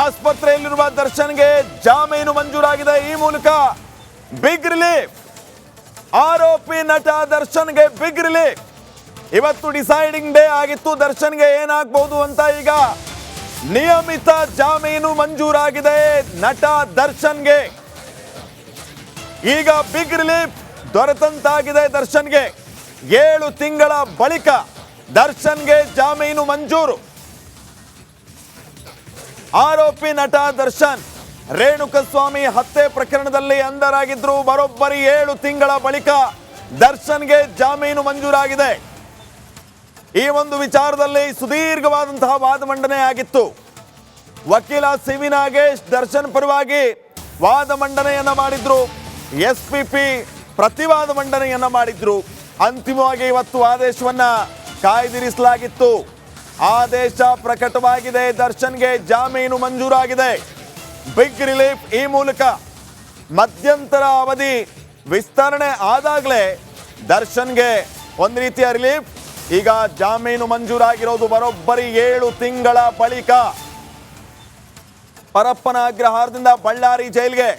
ಆಸ್ಪತ್ರೆಯಲ್ಲಿರುವ ದರ್ಶನ್ಗೆ ಜಾಮೀನು ಮಂಜೂರಾಗಿದೆ. ಈ ಮೂಲಕ ಬಿಗ್ ರಿಲೀಫ್. ಆರೋಪಿ ನಟ ದರ್ಶನ್ಗೆ ಬಿಗ್ ರಿಲೀಫ್. ಇವತ್ತು ಡಿಸೈಡಿಂಗ್ ಡೇ ಆಗಿತ್ತು ದರ್ಶನ್ಗೆ ಏನಾಗಬಹುದು ಅಂತ. ಈಗ ನಿಯಮಿತ ಜಾಮೀನು ಮಂಜೂರಾಗಿದೆ ನಟ ದರ್ಶನ್ಗೆ. ಈಗ ಬಿಗ್ ರಿಲೀಫ್ ದೊರೆತಂತಾಗಿದೆ ದರ್ಶನ್ಗೆ. 7 ತಿಂಗಳ ಬಳಿಕ ದರ್ಶನ್ಗೆ ಜಾಮೀನು ಮಂಜೂರು. ಆರೋಪಿ ನಟ ದರ್ಶನ್ ರೇಣುಕಸ್ವಾಮಿ ಹತ್ಯೆ ಪ್ರಕರಣದಲ್ಲಿ ಅಂಧರಾಗಿದ್ರು. ಬರೋಬ್ಬರಿ 7 ತಿಂಗಳ ಬಳಿಕ ದರ್ಶನ್ಗೆ ಜಾಮೀನು ಮಂಜೂರಾಗಿದೆ. ಈ ಒಂದು ವಿಚಾರದಲ್ಲಿ ಸುದೀರ್ಘವಾದಂತಹ ವಾದ ಮಂಡನೆ ಆಗಿತ್ತು. ವಕೀಲ ಸಿ.ವಿ. ನಾಗೇಶ್ ದರ್ಶನ್ ಪರವಾಗಿ ವಾದ ಮಂಡನೆಯನ್ನ ಮಾಡಿದ್ರು. ಎಸ್ಪಿಪಿ ಪ್ರತಿವಾದ ಮಂಡನೆಯನ್ನ ಮಾಡಿದ್ರು. ಅಂತಿಮವಾಗಿ ಇವತ್ತು ಆದೇಶವನ್ನ ಕಾಯ್ದಿರಿಸಲಾಗಿತ್ತು. ಆದೇಶ ಪ್ರಕಟವಾಗಿದೆ. ದರ್ಶನ್ಗೆ ಜಾಮೀನು ಮಂಜೂರಾಗಿದೆ. Big relief. ಈ ಮೂಲಕ ಮಧ್ಯಂತರ ಅವಧಿ ವಿಸ್ತರಣೆ ಆದಾಗಲೇ ದರ್ಶನ್ಗೆ ಒಂದು ರೀತಿಯ ರಿಲೀಫ್. ಈಗ ಜಾಮೀನು ಮಂಜೂರಾಗಿರೋದು ಬರೋಬ್ಬರಿ 7 ತಿಂಗಳ ಬಳಿಕ. ಪರಪ್ಪನ ಅಗ್ರಹಾರದಿಂದ ಬಳ್ಳಾರಿ ಜೈಲಿಗೆ,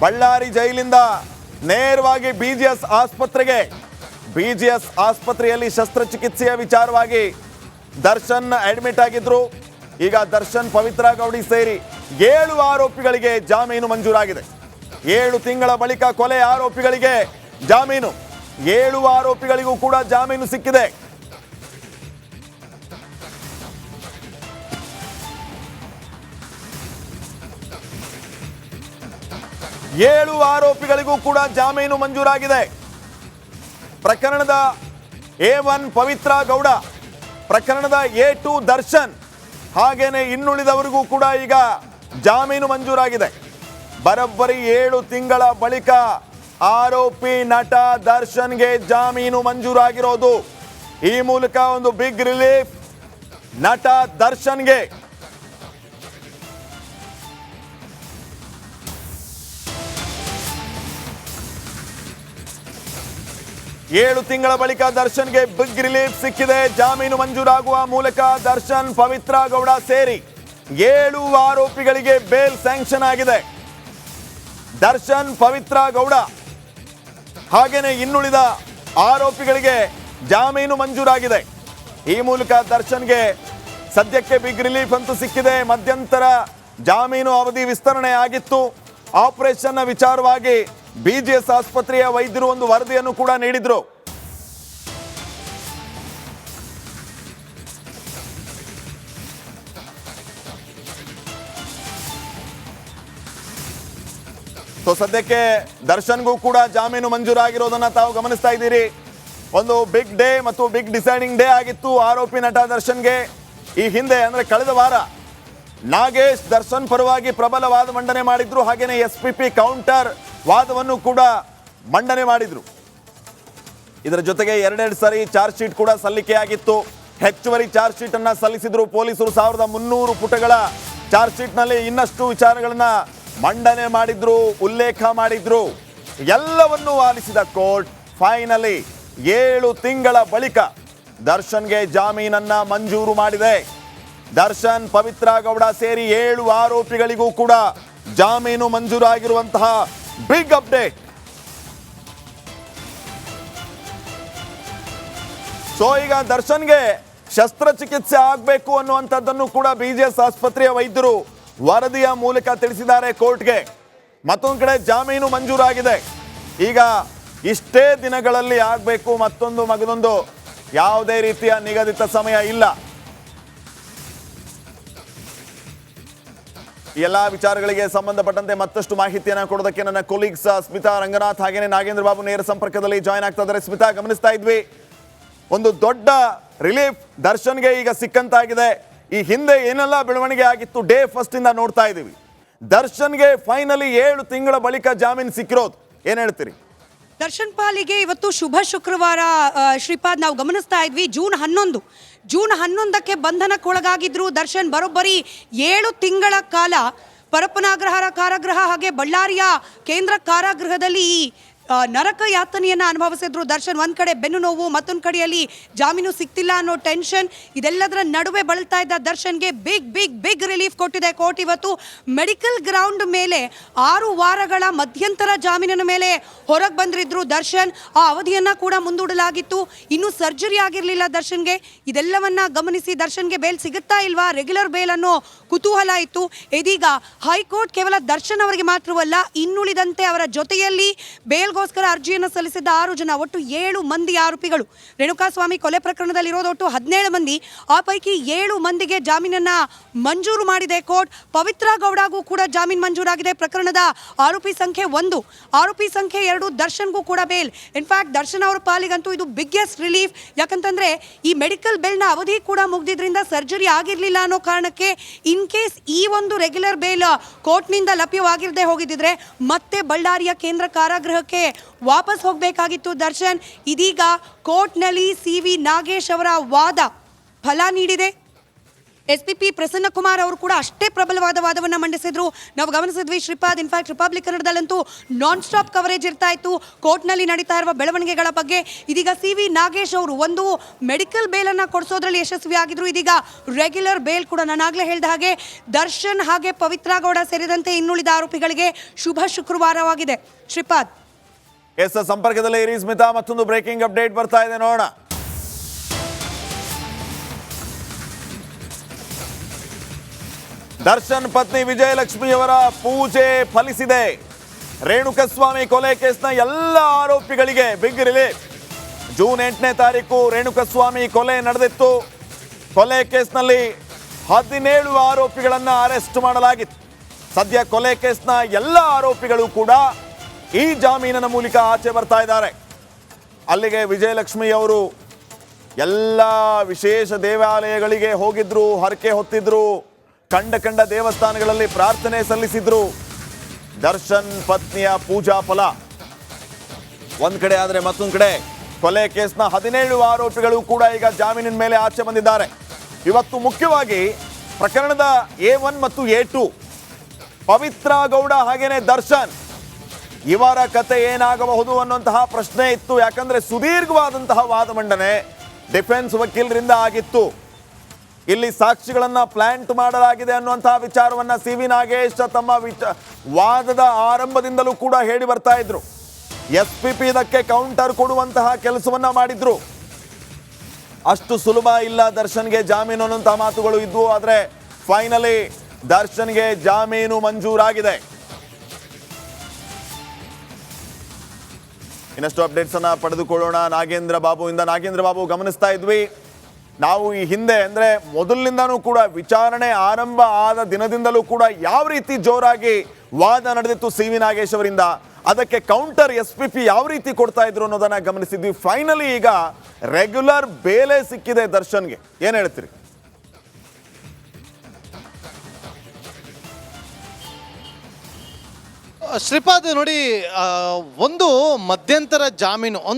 ಬಳ್ಳಾರಿ ಜೈಲಿಂದ ನೇರವಾಗಿ BGS ಆಸ್ಪತ್ರೆಗೆ. BGS ಆಸ್ಪತ್ರೆಯಲ್ಲಿ ಶಸ್ತ್ರಚಿಕಿತ್ಸೆಯ ವಿಚಾರವಾಗಿ ದರ್ಶನ್ ಅಡ್ಮಿಟ್ ಆಗಿದ್ರು. ಈಗ ದರ್ಶನ್, ಪವಿತ್ರ ಗೌಡಿ ಸೇರಿ 7 ಆರೋಪಿಗಳಿಗೆ ಜಾಮೀನು ಮಂಜೂರಾಗಿದೆ. 7 ತಿಂಗಳ ಬಳಿಕ ಕೊಲೆ ಆರೋಪಿಗಳಿಗೆ ಜಾಮೀನು. 7 ಆರೋಪಿಗಳಿಗೂ ಕೂಡ ಜಾಮೀನು ಸಿಕ್ಕಿದೆ. 7 ಆರೋಪಿಗಳಿಗೂ ಕೂಡ ಜಾಮೀನು ಮಂಜೂರಾಗಿದೆ. ಪ್ರಕರಣದ A1 ಪವಿತ್ರ ಗೌಡ, ಪ್ರಕರಣದ A2 ದರ್ಶನ್, ಹಾಗೇನೆ ಇನ್ನುಳಿದವರಿಗೂ ಕೂಡ ಈಗ ಜಾಮೀನು ಮಂಜೂರಾಗಿದೆ. ಬರೋಬ್ಬರಿ 7 ತಿಂಗಳ ಬಳಿಕ ಆರೋಪಿ ನಟ ದರ್ಶನ್ಗೆ ಜಾಮೀನು ಮಂಜೂರಾಗಿರೋದು. ಈ ಮೂಲಕ ಒಂದು ಬಿಗ್ ರಿಲೀಫ್ ನಟ ದರ್ಶನ್ಗೆ. ಏಳು ತಿಂಗಳ ಬಳಿಕ ದರ್ಶನ್ಗೆ ಬಿಗ್ ರಿಲೀಫ್ ಸಿಕ್ಕಿದೆ. ಜಾಮೀನು ಮಂಜೂರಾಗುವ ಮೂಲಕ ದರ್ಶನ್, ಪವಿತ್ರ ಗೌಡ ಸೇರಿ 7 ಆರೋಪಿಗಳಿಗೆ ಬೇಲ್ ಸ್ಯಾಂಕ್ಷನ್ ಆಗಿದೆ. ದರ್ಶನ್, ಪವಿತ್ರ ಗೌಡ ಹಾಗೇನೆ ಇನ್ನುಳಿದ ಆರೋಪಿಗಳಿಗೆ ಜಾಮೀನು ಮಂಜೂರಾಗಿದೆ. ಈ ಮೂಲಕ ದರ್ಶನ್ಗೆ ಸದ್ಯಕ್ಕೆ ಬಿಗ್ ರಿಲೀಫ್ ಅಂತೂ ಸಿಕ್ಕಿದೆ. ಮಧ್ಯಂತರ ಜಾಮೀನು ಅವಧಿ ವಿಸ್ತರಣೆ ಆಗಿತ್ತು. ಆಪರೇಷನ್ ವಿಚಾರವಾಗಿ BGS ಆಸ್ಪತ್ರೆಯ ವೈದ್ಯರು ಒಂದು ವರದಿಯನ್ನು ಕೂಡ ನೀಡಿದ್ರು. ಸದ್ಯಕ್ಕೆ ದರ್ಶನ್ಗೂ ಕೂಡ ಜಾಮೀನು ಮಂಜೂರಾಗಿರೋದನ್ನ ತಾವು ಗಮನಿಸ್ತಾ ಇದ್ದೀರಿ. ಒಂದು ಬಿಗ್ ಡೇ ಮತ್ತು ಬಿಗ್ ಡಿಸೈಡಿಂಗ್ ಡೇ ಆಗಿತ್ತು ಆರೋಪಿ ನಟ ದರ್ಶನ್ಗೆ. ಈ ಹಿಂದೆ ಅಂದ್ರೆ ಕಳೆದ ವಾರ ನಾಗೇಶ್ ದರ್ಶನ್ ಪರವಾಗಿ ಪ್ರಬಲ ವಾದ ಮಂಡನೆ ಮಾಡಿದ್ರು. ಹಾಗೇನೆ SPP ಕೌಂಟರ್ ವಾದವನ್ನು ಕೂಡ ಮಂಡನೆ ಮಾಡಿದ್ರು. ಇದರ ಜೊತೆಗೆ 2 ಸಾರಿ ಚಾರ್ಜ್ ಶೀಟ್ ಕೂಡ ಸಲ್ಲಿಕೆಯಾಗಿತ್ತು. ಹೆಚ್ಚುವರಿ ಚಾರ್ಜ್ ಶೀಟ್ ಅನ್ನ ಸಲ್ಲಿಸಿದ್ರು ಪೊಲೀಸರು. 1300 ಪುಟಗಳ ಚಾರ್ಜ್ ಶೀಟ್ ನಲ್ಲಿ ಇನ್ನಷ್ಟು ವಿಚಾರಗಳನ್ನ ಮಂಡನೆ ಮಾಡಿದ್ರು, ಉಲ್ಲೇಖ ಮಾಡಿದ್ರು. ಎಲ್ಲವನ್ನೂ ಆಲಿಸಿದ ಕೋರ್ಟ್ ಫೈನಲಿ 7 ತಿಂಗಳ ಬಳಿಕ ದರ್ಶನ್ಗೆ ಜಾಮೀನನ್ನ ಮಂಜೂರು ಮಾಡಿದೆ. ದರ್ಶನ್, ಪವಿತ್ರ ಗೌಡ ಸೇರಿ 7 ಆರೋಪಿಗಳಿಗೂ ಕೂಡ ಜಾಮೀನು ಮಂಜೂರಾಗಿರುವಂತಹ ಬಿಗ್ ಅಪ್ಡೇಟ್. ಈಗ ದರ್ಶನ್ಗೆ ಶಸ್ತ್ರಚಿಕಿತ್ಸೆ ಆಗಬೇಕು ಅನ್ನುವಂಥದ್ದನ್ನು ಕೂಡ BGS ಆಸ್ಪತ್ರೆಯ ವೈದ್ಯರು ವರದಿಯ ಮೂಲಕ ತಿಳಿಸಿದ್ದಾರೆ ಕೋರ್ಟ್ಗೆ. ಮತ್ತೊಂದು ಕಡೆ ಜಾಮೀನು ಮಂಜೂರಾಗಿದೆ. ಈಗ ಇಷ್ಟೇ ದಿನಗಳಲ್ಲಿ ಆಗಬೇಕು, ಮತ್ತೊಂದು ಮಗದೊಂದು ಯಾವುದೇ ರೀತಿಯ ನಿಗದಿತ ಸಮಯ ಇಲ್ಲ. ಎಲ್ಲ ವಿಚಾರಗಳಿಗೆ ಸಂಬಂಧಪಟ್ಟಂತೆ ಮತ್ತಷ್ಟು ಮಾಹಿತಿಯನ್ನು ಕೊಡೋದಕ್ಕೆ ನನ್ನ ಕೊಲೀಗ್ಸ್ ಸ್ಮಿತಾ ರಂಗನಾಥ್ ಹಾಗೇನೆ ನಾಗೇಂದ್ರ ಬಾಬು ನೇರ ಸಂಪರ್ಕದಲ್ಲಿ ಜಾಯ್ನ್ ಆಗ್ತಾ ಇದ್ದಾರೆ. ಸ್ಮಿತಾ, ಗಮನಿಸ್ತಾ ಇದ್ವಿ ಒಂದು ದೊಡ್ಡ ರಿಲೀಫ್ ದರ್ಶನ್ಗೆ ಈಗ ಸಿಕ್ಕಂತಾಗಿದೆ. ಈ ಹಿಂದೆ ಏನೆಲ್ಲ ಬೆಳವಣಿಗೆ ಆಗಿತ್ತು ಡೇ ಫಸ್ಟ್ ಇಂದ ನೋಡ್ತಾ ಇದ್ದೀವಿ. ದರ್ಶನ್ಗೆ ಫೈನಲಿ 7 ತಿಂಗಳ ಬಳಿಕ ಜಾಮೀನು ಸಿಕ್ಕಿರೋದು, ಏನ್ ಹೇಳ್ತೀರಿ? ದರ್ಶನ್ ಪಾಲಿಗೆ ಇವತ್ತು ಶುಭ ಶುಕ್ರವಾರ ಶ್ರೀಪಾದ್. ನಾವು ಗಮನಿಸ್ತಾ ಇದ್ವಿ ಜೂನ್ 11ಕ್ಕೆ ಬಂಧನಕ್ಕೊಳಗಾಗಿದ್ರು ದರ್ಶನ್. ಬರೋಬ್ಬರಿ 7 ತಿಂಗಳ ಕಾಲ ಪರಪ್ಪನ ಅಗ್ರಹಾರ ಕಾರಾಗೃಹ ಹಾಗೆ ಬಳ್ಳಾರಿಯ ಕೇಂದ್ರ ಕಾರಾಗೃಹದಲ್ಲಿ ನರಕ ಯಾತನೆಯನ್ನು ಅನುಭವಿಸಿದ್ರು ದರ್ಶನ್. ಒಂದು ಕಡೆ ಬೆನ್ನು ನೋವು, ಮತ್ತೊಂದು ಕಡೆಯಲ್ಲಿ ಜಾಮೀನು ಸಿಗ್ತಿಲ್ಲ ಅನ್ನೋ ಟೆನ್ಷನ್, ಇದೆಲ್ಲದರ ನಡುವೆ ಬಳಲ್ತಾ ಇದ್ದ ದರ್ಶನ್ಗೆ ಬಿಗ್ ಬಿಗ್ ಬಿಗ್ ರಿಲೀಫ್ ಕೊಟ್ಟಿದೆ ಕೋರ್ಟ್. ಇವತ್ತು ಮೆಡಿಕಲ್ ಗ್ರೌಂಡ್ ಮೇಲೆ 6 ವಾರಗಳ ಮಧ್ಯಂತರ ಜಾಮೀನಿನ ಮೇಲೆ ಹೊರಗೆ ಬಂದಿದ್ರು ದರ್ಶನ್. ಆ ಅವಧಿಯನ್ನು ಕೂಡ ಮುಂದೂಡಲಾಗಿತ್ತು. ಇನ್ನೂ ಸರ್ಜರಿ ಆಗಿರಲಿಲ್ಲ ದರ್ಶನ್ಗೆ. ಇದೆಲ್ಲವನ್ನ ಗಮನಿಸಿ ದರ್ಶನ್ಗೆ ಬೇಲ್ ಸಿಗುತ್ತಾ ಇಲ್ವಾ, ರೆಗ್ಯುಲರ್ ಬೇಲ್ ಅನ್ನೋ ಕುತೂಹಲ ಇತ್ತು. ಇದೀಗ ಹೈಕೋರ್ಟ್ ಕೇವಲ ದರ್ಶನ್ ಅವರಿಗೆ ಮಾತ್ರವಲ್ಲ, ಇನ್ನುಳಿದಂತೆ ಅವರ ಜೊತೆಯಲ್ಲಿ ಬೇಲ್ಗೋಸ್ಕರ ಅರ್ಜಿಯನ್ನು ಸಲ್ಲಿಸಿದ್ದ 6 ಜನ, ಒಟ್ಟು 7 ಮಂದಿ ಆರೋಪಿಗಳು. ರೇಣುಕಾಸ್ವಾಮಿ ಕೊಲೆ ಪ್ರಕರಣದಲ್ಲಿ ಇರೋದು ಒಟ್ಟು 17 ಮಂದಿ. ಆ ಪೈಕಿ 7 ಮಂದಿಗೆ ಜಾಮೀನನ್ನ ಮಂಜೂರು ಮಾಡಿದೆ ಕೋರ್ಟ್. ಪವಿತ್ರ ಗೌಡಗೂ ಕೂಡ ಜಾಮೀನು ಮಂಜೂರಾಗಿದೆ. ಪ್ರಕರಣದ ಆರೋಪಿ ಸಂಖ್ಯೆ 1, ಆರೋಪಿ ಸಂಖ್ಯೆ 2 ದರ್ಶನ್ಗೂ ಕೂಡ ಬೇಲ್. ಇನ್ಫ್ಯಾಕ್ಟ್ ದರ್ಶನ್ ಅವರ ಪಾಲಿಗಂತೂ ಇದು ಬಿಗ್ಗೆಸ್ಟ್ ರಿಲೀಫ್. ಯಾಕಂತಂದ್ರೆ ಈ ಮೆಡಿಕಲ್ ಬೇಲ್ನ ಅವಧಿ ಕೂಡ ಮುಗ್ದಿದ್ರಿಂದ ಸರ್ಜರಿ ಆಗಿರಲಿಲ್ಲ ಅನ್ನೋ ಕಾರಣಕ್ಕೆ ಇನ್ ಕೇಸ್ ಈ ಒಂದು ರೆಗ್ಯುಲರ್ ಬೇಲ್ ಕೋರ್ಟ್ನಿಂದ ಲಭ್ಯವಾಗಿರದೆ ಹೋಗಿದ್ದಿದ್ರೆ ಮತ್ತೆ ಬಳ್ಳಾರಿಯ ಕೇಂದ್ರ ಕಾರಾಗೃಹಕ್ಕೆ ವಾಪಸ್ ಹೋಗಬೇಕಾಗಿತ್ತು ದರ್ಶನ್. ಇದೀಗ ಕೋರ್ಟ್ನಲ್ಲಿ CV ನಾಗೇಶ್ ಅವರ ವಾದ ಫಲ ನೀಡಿದೆ. SPP ಪ್ರಸನ್ನ ಕುಮಾರ್ ಅವರು ಕೂಡ ಅಷ್ಟೇ ಪ್ರಬಲವಾದ ವಾದವನ್ನು ಮಂಡಿಸಿದ್ರು. ನಾವು ಗಮನಿಸಿದ್ವಿ ಶ್ರೀಪಾದ್. ಇನ್ಫ್ಯಾಕ್ಟ್ ರಿಪಬ್ಲಿಕ್ ಕನ್ನಡದಲ್ಲಂತೂ ನಾನ್ ಸ್ಟಾಪ್ ಕವರೇಜ್ ಇರ್ತಾ ಇತ್ತು ಕೋರ್ಟ್ನಲ್ಲಿ ನಡೀತಾ ಇರುವ ಬೆಳವಣಿಗೆಗಳ ಬಗ್ಗೆ. ಇದೀಗ CV ನಾಗೇಶ್ ಅವರು ಒಂದು ಮೆಡಿಕಲ್ ಬೇಲನ್ನು ಕೊಡಿಸೋದ್ರಲ್ಲಿ ಯಶಸ್ವಿಯಾಗಿದ್ರು. ಇದೀಗ ರೆಗ್ಯುಲರ್ ಬೇಲ್ ಕೂಡ, ನಾನಾಗಲೇ ಹೇಳಿದ ಹಾಗೆ ದರ್ಶನ್ ಹಾಗೆ ಪವಿತ್ರ ಗೌಡ ಸೇರಿದಂತೆ ಇನ್ನುಳಿದ ಆರೋಪಿಗಳಿಗೆ ಶುಭ ಶುಕ್ರವಾರವಾಗಿದೆ. ಶ್ರೀಪಾದ್ ಸಂಪರ್ಕದಲ್ಲಿ ಇರಿ ಸ್ಮಿತಾ. ಮತ್ತೊಂದು ಬ್ರೇಕಿಂಗ್ ಅಪ್ಡೇಟ್ ಬರ್ತಾ ಇದೆ, ನೋಡೋಣ. ದರ್ಶನ್ ಪತ್ನಿ ವಿಜಯಲಕ್ಷ್ಮಿಯವರ ಪೂಜೆ ಫಲಿಸಿದೆ. ರೇಣುಕಸ್ವಾಮಿ ಕೊಲೆ ಕೇಸ್ನ ಎಲ್ಲ ಆರೋಪಿಗಳಿಗೆ ಬಿಗ್ ರಿಲೀಫ್. ಜೂನ್ 8ನೇ ತಾರೀಕು ರೇಣುಕಸ್ವಾಮಿ ಕೊಲೆ ನಡೆದಿತ್ತು. ಕೊಲೆ ಕೇಸ್ನಲ್ಲಿ 17 ಆರೋಪಿಗಳನ್ನು ಅರೆಸ್ಟ್ ಮಾಡಲಾಗಿತ್ತು. ಸದ್ಯ ಕೊಲೆ ಕೇಸ್ನ ಎಲ್ಲ ಆರೋಪಿಗಳು ಕೂಡ ಈ ಜಾಮೀನಿನ ಮೂಲಕ ಆಚೆ ಬರ್ತಾ ಇದ್ದಾರೆ. ಅಲ್ಲಿಗೆ ವಿಜಯಲಕ್ಷ್ಮಿ ಅವರು ಎಲ್ಲ ವಿಶೇಷ ದೇವಾಲಯಗಳಿಗೆ ಹೋಗಿದ್ರು, ಹರಕೆ ಹೊತ್ತಿದ್ರು, ಕಂಡ ದೇವಸ್ಥಾನಗಳಲ್ಲಿ ಪ್ರಾರ್ಥನೆ ಸಲ್ಲಿಸಿದ್ರು. ದರ್ಶನ್ ಪತ್ನಿಯ ಪೂಜಾ ಫಲ ಒಂದ್ ಕಡೆ ಆದ್ರೆ, ಮತ್ತೊಂದು ಕಡೆ ಕೊಲೆ ಕೇಸ್ನ 17 ಆರೋಪಿಗಳು ಕೂಡ ಈಗ ಜಾಮೀನಿನ ಮೇಲೆ ಆಚೆ ಬಂದಿದ್ದಾರೆ. ಇವತ್ತು ಮುಖ್ಯವಾಗಿ ಪ್ರಕರಣದ A1 ಮತ್ತು A2 ಪವಿತ್ರ ಗೌಡ ಹಾಗೇನೆ ದರ್ಶನ್ ಇವರ ಕತೆ ಏನಾಗಬಹುದು ಅನ್ನುವಂತಹ ಪ್ರಶ್ನೆ ಇತ್ತು. ಯಾಕಂದ್ರೆ ಸುದೀರ್ಘವಾದಂತಹ ವಾದ ಮಂಡನೆ ಡಿಫೆನ್ಸ್ ವಕೀಲರಿಂದ ಆಗಿತ್ತು. ಇಲ್ಲಿ ಸಾಕ್ಷಿಗಳನ್ನ ಪ್ಲಾಂಟ್ ಮಾಡಲಾಗಿದೆ ಅನ್ನುವಂತಹ ವಿಚಾರವನ್ನ CV ನಾಗೇಶ್ ತಮ್ಮ ವಾದದ ಆರಂಭದಿಂದಲೂ ಕೂಡ ಹೇಳಿ ಬರ್ತಾ ಇದ್ರು. SPP ಇದಕ್ಕೆ ಕೌಂಟರ್ ಕೊಡುವಂತಹ ಕೆಲಸವನ್ನ ಮಾಡಿದ್ರು. ಅಷ್ಟು ಸುಲಭ ಇಲ್ಲ ದರ್ಶನ್ಗೆ ಜಾಮೀನು ಅನ್ನುವಂತಹ ಮಾತುಗಳು ಇದ್ವು. ಆದ್ರೆ ಫೈನಲಿ ದರ್ಶನ್ಗೆ ಜಾಮೀನು ಮಂಜೂರಾಗಿದೆ. ಇನ್ನಷ್ಟು ಅಪ್ಡೇಟ್ಸ್ ಅನ್ನ ಪಡೆದುಕೊಳ್ಳೋಣ ನಾಗೇಂದ್ರ ಬಾಬುವಿಂದ. ನಾಗೇಂದ್ರ ಬಾಬು, ಗಮನಿಸ್ತಾ ಇದ್ವಿ ನಾವು ಈ ಹಿಂದೆ, ಅಂದ್ರೆ ಮೊದಲಿನಿಂದನೂ ಕೂಡ ವಿಚಾರಣೆ ಆರಂಭ ಆದ ದಿನದಿಂದಲೂ ಕೂಡ ಯಾವ ರೀತಿ ಜೋರಾಗಿ ವಾದ ನಡೆದಿತ್ತು CV ನಾಗೇಶ್ ಅವರಿಂದ, ಅದಕ್ಕೆ ಕೌಂಟರ್ SPP ಯಾವ ರೀತಿ ಕೊಡ್ತಾ ಇದ್ರು ಅನ್ನೋದನ್ನ ಗಮನಿಸಿದ್ವಿ. ಫೈನಲಿ ಈಗ ರೆಗ್ಯುಲರ್ ಬೇಲೆ ಸಿಕ್ಕಿದೆ ದರ್ಶನ್ಗೆ, ಏನ್ ಹೇಳ್ತೀರಿ? ಶ್ರೀಪಾದ್ ನೋಡಿ, ಒಂದು ಮಧ್ಯಂತರ ಜಾಮೀನು, ಒಂದು